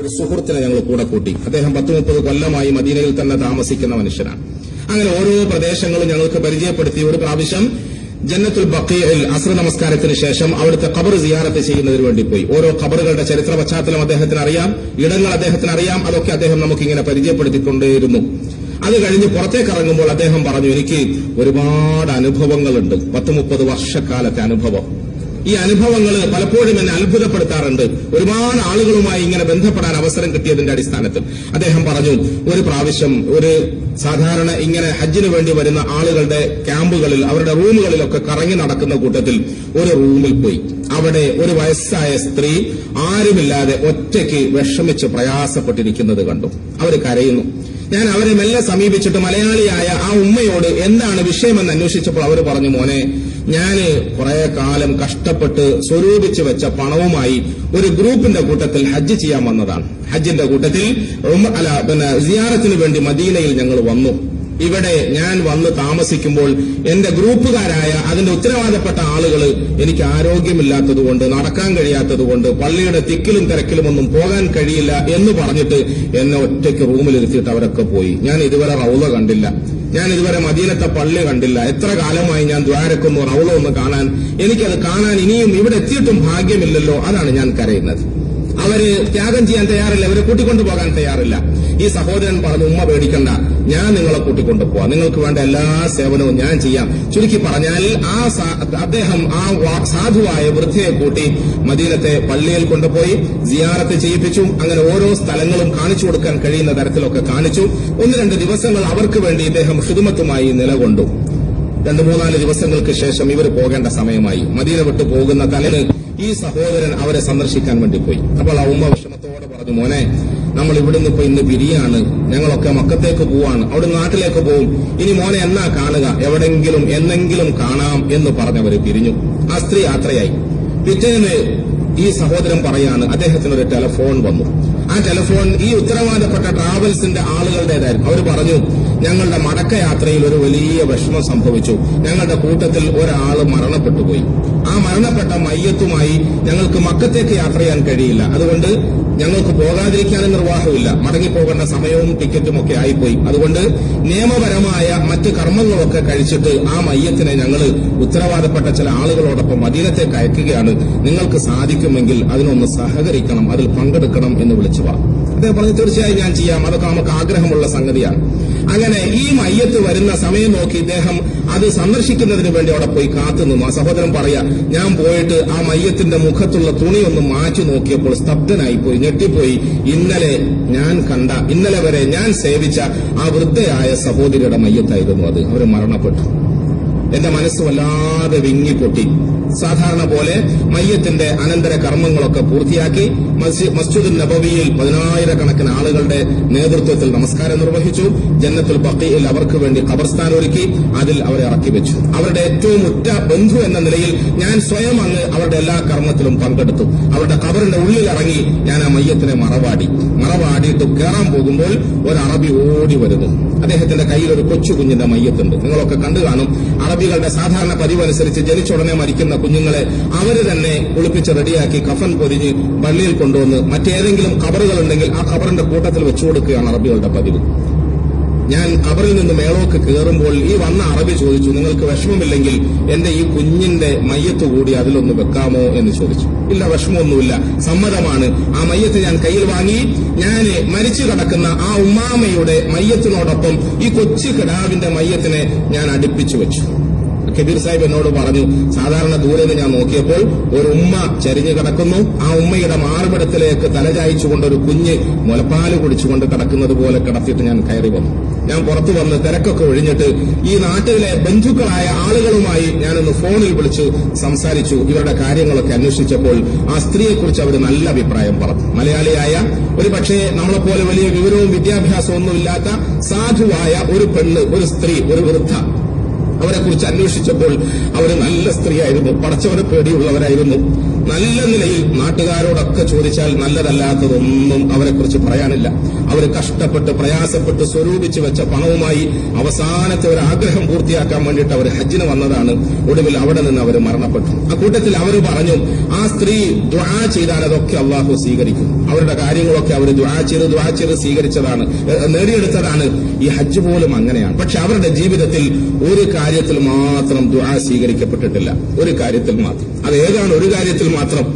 ഒരു സുഹൃത്തിനെ ഞങ്ങൾ കൂടെ കൂട്ടി. അദ്ദേഹം 10-30 കൊല്ലമായി മദീനയിൽ തന്നെ താമസിക്കുന്ന മനുഷ്യനാണ്. അങ്ങനെ ഓരോ പ്രദേശങ്ങളും ഞങ്ങൾക്ക് പരിചയപ്പെടുത്തി. ഒരു പ്രാവശ്യം ജന്നത്തുൽ ബഖീഇൽ അസ്ർ നമസ്കാരത്തിന് ശേഷം അവിടുത്തെ ഖബർ സിയാറത്ത് ചെയ്യുന്നതിന് വേണ്ടി പോയി. ഓരോ ഖബറുകളുടെ ചരിത്ര പശ്ചാത്തലം അദ്ദേഹത്തിന് അറിയാം, ഇടങ്ങൾ അദ്ദേഹത്തിന് അറിയാം. അതൊക്കെ അദ്ദേഹം നമുക്കിങ്ങനെ പരിചയപ്പെടുത്തിക്കൊണ്ടേയിരുന്നു. അത് കഴിഞ്ഞ് പുറത്തേക്ക് ഇറങ്ങുമ്പോൾ അദ്ദേഹം പറഞ്ഞു, എനിക്ക് ഒരുപാട് അനുഭവങ്ങളുണ്ട്, 10-30 വർഷക്കാലത്തെ അനുഭവം. ഈ അനുഭവങ്ങൾ പലപ്പോഴും എന്നെ അത്ഭുതപ്പെടുത്താറുണ്ട്. ഒരുപാട് ആളുകളുമായി ഇങ്ങനെ ബന്ധപ്പെടാൻ അവസരം കിട്ടിയതിന്റെ അടിസ്ഥാനത്തിൽ അദ്ദേഹം പറഞ്ഞു, ഒരു പ്രാവശ്യം ഒരു സാധാരണ ഇങ്ങനെ ഹജ്ജിന് വേണ്ടി വരുന്ന ആളുകളുടെ ക്യാമ്പുകളിൽ, അവരുടെ റൂമുകളിലൊക്കെ കറങ്ങി നടക്കുന്ന കൂട്ടത്തിൽ ഒരു റൂമിൽ പോയി. അവിടെ ഒരു വയസ്സായ സ്ത്രീ ആരുമില്ലാതെ ഒറ്റയ്ക്ക് വിഷമിച്ച് പ്രയാസപ്പെട്ടിരിക്കുന്നത് കണ്ടു. അവർ കരയുന്നു. ഞാൻ അവരെ മെല്ലെ സമീപിച്ചിട്ട് മലയാളിയായ ആ ഉമ്മയോട് എന്താണ് വിഷയമെന്ന് അന്വേഷിച്ചപ്പോൾ അവർ പറഞ്ഞു, മോനെ, ഞാന് കുറെ കാലം കഷ്ടപ്പെട്ട് സ്വരൂപിച്ചു വെച്ച പണവുമായി ഒരു ഗ്രൂപ്പിന്റെ കൂട്ടത്തിൽ ഹജ്ജ് ചെയ്യാൻ വന്നതാണ്. ഹജ്ജിന്റെ കൂട്ടത്തിൽ സിയാറത്തിന് വേണ്ടി മദീനയിൽ ഞങ്ങൾ വന്നു. ഇവിടെ ഞാൻ വന്ന് താമസിക്കുമ്പോൾ എന്റെ ഗ്രൂപ്പുകാരായ അതിന്റെ ഉത്തരവാദപ്പെട്ട ആളുകൾ എനിക്ക് ആരോഗ്യമില്ലാത്തതുകൊണ്ട്, നടക്കാൻ കഴിയാത്തതുകൊണ്ട്, പള്ളിയുടെ തിക്കിലും തിരക്കിലും ഒന്നും പോകാൻ കഴിയില്ല എന്ന് പറഞ്ഞിട്ട് എന്നെ ഒറ്റയ്ക്ക് റൂമിലിരുത്തിയിട്ട് അവരൊക്കെ പോയി. ഞാൻ ഇതുവരെ റൗള കണ്ടില്ല, ഞാൻ ഇതുവരെ മദീനത്തെ പള്ളി കണ്ടില്ല. എത്ര കാലമായി ഞാൻ ദ്വാരക്കുന്നു റൗള ഒന്ന് കാണാൻ. എനിക്കത് കാണാൻ ഇനിയും ഇവിടെ എത്തിയിട്ടും ഭാഗ്യമില്ലല്ലോ. അതാണ് ഞാൻ കരയുന്നത്. അവര് ത്യാഗം ചെയ്യാൻ തയ്യാറില്ല, അവരെ കൂട്ടിക്കൊണ്ടു പോകാൻ തയ്യാറില്ല. ഈ സഹോദരൻ പറഞ്ഞു, ഉമ്മ പേടിക്കണ്ട, ഞാൻ നിങ്ങളെ കൂട്ടിക്കൊണ്ടു പോവാം, നിങ്ങൾക്ക് വേണ്ട എല്ലാ സേവനവും ഞാൻ ചെയ്യാം. ചുരുക്കി പറഞ്ഞാൽ അദ്ദേഹം ആ സാധുവായ വൃദ്ധയെ കൂട്ടി മദീനത്തെ പള്ളിയിൽ കൊണ്ടുപോയി സിയാറത്ത് ചെയ്യിപ്പിച്ചു. അങ്ങനെ ഓരോ സ്ഥലങ്ങളും കാണിച്ചു കൊടുക്കാൻ കഴിയുന്ന തരത്തിലൊക്കെ കാണിച്ചു. 1-2 ദിവസങ്ങൾ അവർക്ക് വേണ്ടി ഇദ്ദേഹം ഖിദ്മത്തുമായി നിലകൊണ്ടു. 2-3-4 ദിവസങ്ങൾക്ക് ശേഷം ഇവർ പോകേണ്ട സമയമായി. മദീന വിട്ടു പോകുന്ന തലേന്ന് ഈ സഹോദരൻ അവരെ സന്ദർശിക്കാൻ വേണ്ടി പോയി. അപ്പോൾ ആ ഉമ്മ വിഷമത്തോടെ പറഞ്ഞു, മോനെ, നമ്മൾ ഇവിടുന്ന് ഇപ്പൊ ഇന്ന് പിരിയാണ്, ഞങ്ങളൊക്കെ മക്കത്തേക്ക് പോവാണ്, അവിടെ നാട്ടിലേക്ക് പോവും. ഇനി മോനെ എന്നാ കാണുക, എവിടെങ്കിലും എന്നെങ്കിലും കാണാം എന്ന് പറഞ്ഞവര് പിരിഞ്ഞു. ആ സ്ത്രീ യാത്രയായി. പിറ്റേന്ന് ഈ സഹോദരൻ പറയാണ്, അദ്ദേഹത്തിനൊരു ടെലിഫോൺ വന്നു. ആ ടെലിഫോൺ ഈ ഉത്തരവാദപ്പെട്ട ട്രാവൽസിന്റെ ആളുകളുടേതായിരുന്നു. അവർ പറഞ്ഞു, ഞങ്ങളുടെ മടക്കയാത്രയിൽ ഒരു വലിയ വിഷമം സംഭവിച്ചു, ഞങ്ങളുടെ കൂട്ടത്തിൽ ഒരാൾ മരണപ്പെട്ടുപോയി. ആ മരണപ്പെട്ട മയ്യത്തുമായി ഞങ്ങൾക്ക് മക്കത്തേക്ക് യാത്ര ചെയ്യാൻ കഴിയില്ല, അതുകൊണ്ട് ഞങ്ങൾക്ക് പോകാതിരിക്കാനും നിർവാഹമില്ല, മടങ്ങിപ്പോകേണ്ട സമയവും ടിക്കറ്റും ഒക്കെ ആയിപ്പോയി. അതുകൊണ്ട് നിയമപരമായ മറ്റ് കർമ്മങ്ങളൊക്കെ കഴിച്ചിട്ട് ആ മയ്യത്തിനെ ഞങ്ങൾ ഉത്തരവാദപ്പെട്ട ചില ആളുകളോടൊപ്പം മദീനത്തേക്ക് അയക്കുകയാണ്. നിങ്ങൾക്ക് സാധിക്കുമെങ്കിൽ അതിനൊന്ന് സഹകരിക്കണം, അതിൽ പങ്കെടുക്കണം എന്ന് വിളിച്ചു പറഞ്ഞു. അദ്ദേഹം പറഞ്ഞു, തീർച്ചയായും ഞാൻ ചെയ്യാം, അതൊക്കെ നമുക്ക് ആഗ്രഹമുള്ള സംഗതിയാണ്. അങ്ങനെ ഈ മയ്യത്ത് വരുന്ന സമയം നോക്കി ഇദ്ദേഹം അത് സന്ദർശിക്കുന്നതിന് വേണ്ടി അവിടെ പോയി കാത്തുനിന്നു. ആ സഹോദരൻ പറയാ, ഞാൻ പോയിട്ട് ആ മയ്യത്തിന്റെ മുഖത്തുള്ള തുണിയൊന്ന് മാറ്റി നോക്കിയപ്പോൾ സ്തബ്ധനായിപ്പോയി, ഞെട്ടിപ്പോയി. ഇന്നലെ വരെ ഞാൻ സേവിച്ച ആ വൃദ്ധയായ സഹോദരിയുടെ മയ്യത്തായിരുന്നു അത്. അവർ മരണപ്പെട്ടു. എന്റെ മനസ്സ് വല്ലാതെ വിങ്ങിപ്പൊട്ടി. സാധാരണ പോലെ മയ്യത്തിന്റെ അനന്തര കർമ്മങ്ങളൊക്കെ പൂർത്തിയാക്കി മസ്ജിദുൻ നബവിയിൽ 10,000-കണക്കിന് ആളുകളുടെ നേതൃത്വത്തിൽ നമസ്കാരം നിർവഹിച്ചു. ജന്നത്തുൽ ബഖീഇൽ അവർക്ക് വേണ്ടി ഖബർസ്ഥാൻ ഒരുക്കി, അതിൽ അവരെ ഇറക്കി വെച്ചു. അവരുടെ ഏറ്റവും ഉറ്റ ബന്ധു എന്ന നിലയിൽ ഞാൻ സ്വയം അങ്ങ് അവരുടെ എല്ലാ കർമ്മത്തിലും പങ്കെടുത്തു. അവരുടെ ഖബറിന്റെ ഉള്ളിൽ ഇറങ്ങി ഞാൻ ആ മയ്യത്തിനെ മറവാടിയിട്ട് കയറാൻ പോകുമ്പോൾ ഒരു അറബി ഓടി വരുന്നു. അദ്ദേഹത്തിന്റെ കയ്യിൽ ഒരു കൊച്ചു കുഞ്ഞിന്റെ മയ്യത്തുണ്ട്. നിങ്ങളൊക്കെ കണ്ടു കാണും. അറബികളുടെ സാധാരണ പതിവനുസരിച്ച് ജനിച്ചുടനെ മരിക്കുന്ന കുഞ്ഞുങ്ങളെ അവര് തന്നെ കുളിപ്പിച്ച് റെഡിയാക്കി കഫൻ പൊതിഞ്ഞ് പള്ളിയിൽ കൊണ്ടുവന്ന് മറ്റേതെങ്കിലും ഖബറുകളുണ്ടെങ്കിൽ ആ ഖബറിന്റെ കൂട്ടത്തിൽ വെച്ചു കൊടുക്കുകയാണ് അറബികളുടെ പതിവ്. ഞാൻ ഖബറിൽ നിന്ന് മേളോക്ക് കയറുമ്പോൾ ഈ വന്ന അറബി ചോദിച്ചു, നിങ്ങൾക്ക് വിഷമമില്ലെങ്കിൽ എന്റെ ഈ കുഞ്ഞിന്റെ മയ്യത്ത് കൂടി അതിലൊന്ന് വെക്കാമോ എന്ന് ചോദിച്ചു. ഇല്ല, വിഷമമൊന്നുമില്ല, സമ്മതമാണ്. ആ മയ്യത്ത് ഞാൻ കയ്യിൽ വാങ്ങി. ഞാൻ മരിച്ചു കിടക്കുന്ന ആ ഉമ്മാമയുടെ മയ്യത്തിനോടൊപ്പം ഈ കൊച്ചു കിടാവിന്റെ മയ്യത്തിനെ ഞാൻ അടുപ്പിച്ചു വെച്ചു. കബീർ സാഹിബ് എന്നോട് പറഞ്ഞു, സാധാരണ ദൂരെ നിന്ന് ഞാൻ നോക്കിയപ്പോൾ ഒരു ഉമ്മ ചരിഞ്ഞു കിടക്കുന്നു. ആ ഉമ്മയുടെ മാർബിടത്തിലേക്ക് തലചായിച്ചുകൊണ്ട് ഒരു കുഞ്ഞ് മുലപ്പാല് കുടിച്ചുകൊണ്ട് കിടക്കുന്നത് പോലെ കിടത്തിയിട്ട് ഞാൻ കയറി വന്നു. ഞാൻ പുറത്തു വന്ന് തിരക്കൊക്കെ ഒഴിഞ്ഞിട്ട് ഈ നാട്ടിലെ ബന്ധുക്കളായ ആളുകളുമായി ഞാനൊന്ന് ഫോണിൽ വിളിച്ചു സംസാരിച്ചു. ഇവരുടെ കാര്യങ്ങളൊക്കെ അന്വേഷിച്ചപ്പോൾ ആ സ്ത്രീയെക്കുറിച്ച് അവർ നല്ല അഭിപ്രായം പറഞ്ഞു. മലയാളിയായ, ഒരു പക്ഷേ നമ്മളെപ്പോലെ വലിയ വിവരവും വിദ്യാഭ്യാസവും ഒന്നുമില്ലാത്ത സാധുവായ ഒരു പെണ്ണ്, ഒരു സ്ത്രീ, ഒരു വൃദ്ധ. അവരെക്കുറിച്ച് അന്വേഷിച്ചപ്പോൾ അവർ നല്ല സ്ത്രീയായിരുന്നു, പടച്ചവരെ പേടിയുള്ളവരായിരുന്നു. നല്ല നിലയിൽ നാട്ടുകാരോടൊക്കെ ചോദിച്ചാൽ നല്ലതല്ലാത്തതൊന്നും അവരെക്കുറിച്ച് പറയാനില്ല. അവർ കഷ്ടപ്പെട്ട് പ്രയാസപ്പെട്ട് സ്വരൂപിച്ചു വെച്ച പണവുമായി അവസാനത്തെ ഒരു ആഗ്രഹം പൂർത്തിയാക്കാൻ വേണ്ടിയിട്ട് അവർ ഹജ്ജിന് വന്നതാണ്. ഒടുവിൽ അവിടെ നിന്ന് അവർ മരണപ്പെട്ടു. ആ കൂട്ടത്തിൽ അവർ പറഞ്ഞു, ആ സ്ത്രീ ദുആ ചെയ്താൽ അതൊക്കെ അള്ളാഹു സ്വീകരിക്കും. അവരുടെ കാര്യങ്ങളൊക്കെ അവർ ദുആ ചെയ്ത് സ്വീകരിച്ചതാണ്, നേടിയെടുത്തതാണ്. ഈ ഹജ്ജ് പോലും അങ്ങനെയാണ്. പക്ഷെ അവരുടെ ജീവിതത്തിൽ ഒരു കാര്യത്തിൽ മാത്രം ദുആ സ്വീകരിക്കപ്പെട്ടിട്ടില്ല. ഒരു കാര്യത്തിൽ മാത്രം. അത് ഏതാണ്? ഒരു കാര്യത്തിൽ മാത്രം.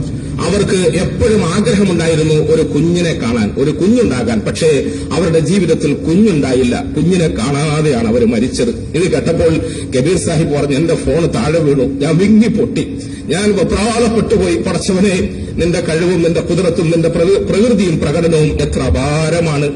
അവർക്ക് എപ്പോഴും ആഗ്രഹമുണ്ടായിരുന്നു ഒരു കുഞ്ഞിനെ കാണാൻ, ഒരു കുഞ്ഞുണ്ടാകാൻ. പക്ഷേ അവരുടെ ജീവിതത്തിൽ കുഞ്ഞുണ്ടായില്ല. കുഞ്ഞിനെ കാണാതെയാണ് അവർ മരിച്ചത്. ഇത് കേട്ടപ്പോൾ കബീർ സാഹിബ് പറഞ്ഞു, എന്റെ ഫോൺ താഴെ വീണു, ഞാൻ വിങ്ങി പൊട്ടി, ഞാൻ വെപ്രാളപ്പെട്ടുപോയി. പടച്ചവനെ, നിന്റെ കഴിവും നിന്റെ കുതിരത്തും നിന്റെ പ്രകൃതിയും പ്രകടനവും എത്ര അപാരമാണ്.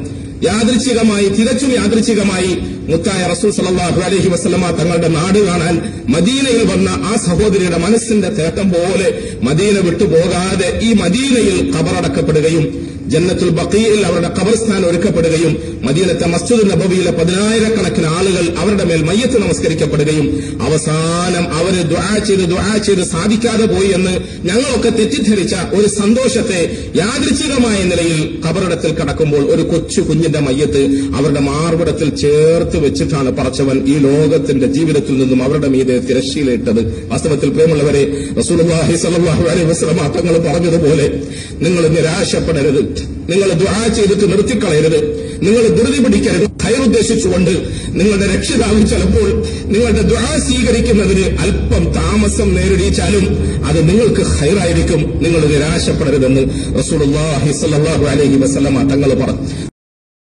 യാദൃച്ഛികമായി, തികച്ചും യാദൃച്ഛികമായി മുത്തായ റസൂൽ സല്ലല്ലാഹു അലൈഹി വസല്ലമ തങ്ങളുടെ നാട് കാണാൻ മദീനയിൽ വന്ന ആ സഹോദരിയുടെ മനസ്സിന്റെ തേട്ടം പോലെ മദീന വിട്ടുപോകാതെ ഈ മദീനയിൽ ഖബറടക്കപ്പെടുകയും ജന്നത്തുൽ ബഖീയിൽ അവരുടെ ഖബർസ്ഥാൻ ഒരുക്കപ്പെടുകയും മദീനത്തെ മസ്ജിദുൻ നബവിയിലെ 10,000-കണക്കിന് ആളുകൾ അവരുടെ മേൽ മയ്യത്ത് നമസ്കരിക്കപ്പെടുകയും അവസാനം അവര് ദുആ ചെയ്ത് സാധിക്കാതെ പോയി എന്ന് ഞങ്ങളൊക്കെ തെറ്റിദ്ധരിച്ച ഒരു സന്തോഷത്തെ യാദൃച്ഛികമായ നിലയിൽ ഖബറിടത്തിൽ കടക്കുമ്പോൾ ഒരു കൊച്ചു കുഞ്ഞിന്റെ മയ്യത്ത് അവരുടെ മാർവിടത്തിൽ ചേർത്ത് വെച്ചിട്ടാണ് പടച്ചവൻ ഈ ലോകത്തിന്റെ ജീവിതത്തിൽ നിന്നും അവരുടെ മീതെ തിരശ്ശീലയിട്ടത്. വാസ്തവത്തിൽ പ്രിയമുള്ളവരെ, റസൂലുള്ളാഹി സ്വല്ലല്ലാഹു അലൈഹി വസല്ലം തങ്ങൾ പറഞ്ഞതുപോലെ നിങ്ങൾ നിരാശപ്പെടരുത്, നിങ്ങൾ ദുആ ചെയ്തിട്ട് നിർത്തിക്കളയരുത്, നിങ്ങൾ ധൃതി പിടിക്കരുത്. ഖൈർ ഉദ്ദേശിച്ചുകൊണ്ട് നിങ്ങളുടെ രക്ഷിതാവ് ചിലപ്പോൾ നിങ്ങളുടെ ദുആ സ്വീകരിക്കുന്നതിന് അല്പം താമസം നേരിടിച്ചാലും അത് നിങ്ങൾക്ക് ഖൈറായിരിക്കും. നിങ്ങൾ നിരാശപ്പെടരുതെന്ന് റസൂലുള്ളാഹി സ്വല്ലല്ലാഹു അലൈഹി വസല്ലം തങ്ങൾ പറഞ്ഞു.